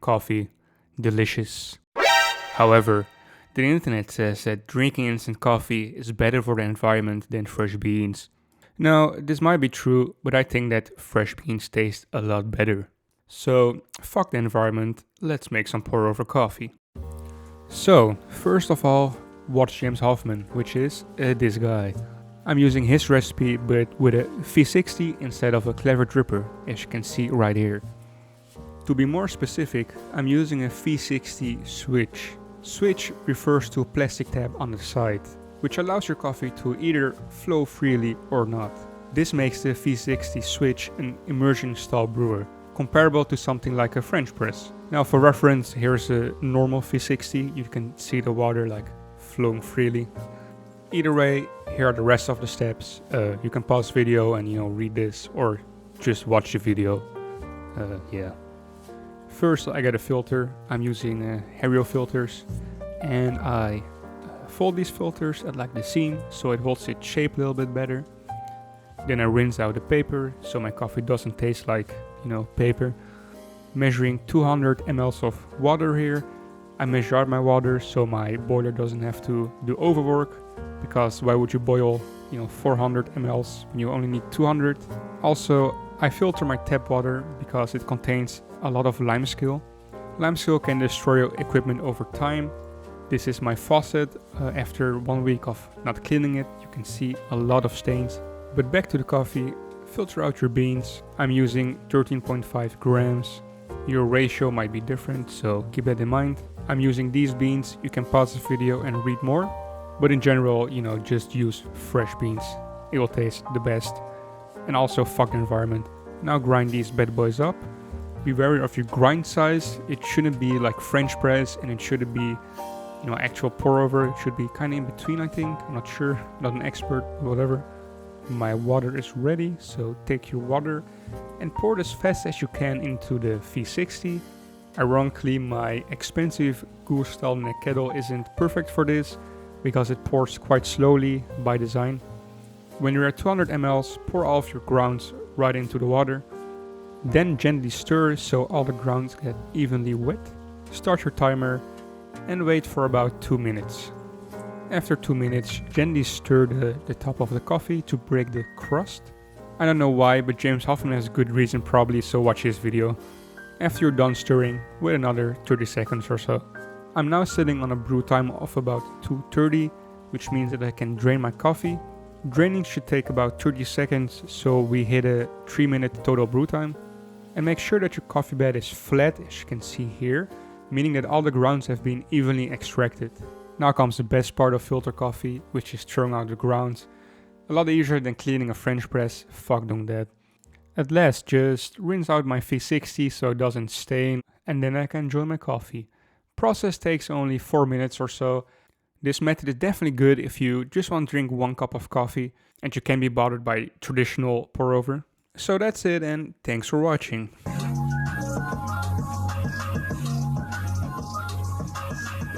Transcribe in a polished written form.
Coffee. Delicious. However, the internet says that drinking instant coffee is better for the environment than fresh beans. Now, this might be true, but I think that fresh beans taste a lot better. So, fuck the environment, let's make some pour over coffee. So, first of all, watch James Hoffmann, which is this guy. I'm using his recipe but with a V60 instead of a clever dripper, as you can see right here. To be more specific, I'm using a V60 Switch. Switch refers to a plastic tab on the side, which allows your coffee to either flow freely or not. This makes the V60 Switch an immersion-style brewer, comparable to something like a French press. Now for reference, here's a normal V60, you can see the water like flowing freely. Either way, here are the rest of the steps. You can pause video and read this or just watch the video. Yeah. First I get a filter. I'm using Hario filters and I fold these filters at like the seam so it holds its shape a little bit better. Then I rinse out the paper so my coffee doesn't taste like, paper. Measuring 200 ml of water here. I measure out my water so my boiler doesn't have to do overwork, because why would you boil 400 ml when you only need 200. Also, I filter my tap water because it contains a lot of limescale. Limescale can destroy your equipment over time. This is my faucet. After 1 week of not cleaning it, you can see a lot of stains. But back to the coffee, filter out your beans. I'm using 13.5 grams. Your ratio might be different, so keep that in mind. I'm using these beans. You can pause the video and read more. But in general, just use fresh beans. It will taste the best. And also fuck the environment. Now grind these bad boys up. Be wary of your grind size. It shouldn't be like French press and it shouldn't be, actual pour over. It should be kind of in between, I think. I'm not sure, not an expert, whatever. My water is ready, so take your water and pour it as fast as you can into the V60. Ironically, my expensive coarse style neck kettle isn't perfect for this because it pours quite slowly by design. When you're at 200 ml, pour all of your grounds right into the water. Then gently stir so all the grounds get evenly wet. Start your timer and wait for about 2 minutes. After 2 minutes, gently stir the top of the coffee to break the crust. I don't know why, but James Hoffmann has a good reason probably, so watch his video. After you're done stirring, wait another 30 seconds or so. I'm now sitting on a brew time of about 2:30, which means that I can drain my coffee. Draining should take about 30 seconds, so we hit a 3-minute total brew time. And make sure that your coffee bed is flat, as you can see here, meaning that all the grounds have been evenly extracted. Now comes the best part of filter coffee, which is throwing out the grounds. A lot easier than cleaning a French press, fuck doing that. At last, just rinse out my V60 so it doesn't stain, and then I can enjoy my coffee. Process takes only 4 minutes or so. This method is definitely good if you just want to drink 1 cup of coffee and you can't be bothered by traditional pour over. So that's it, and thanks for watching.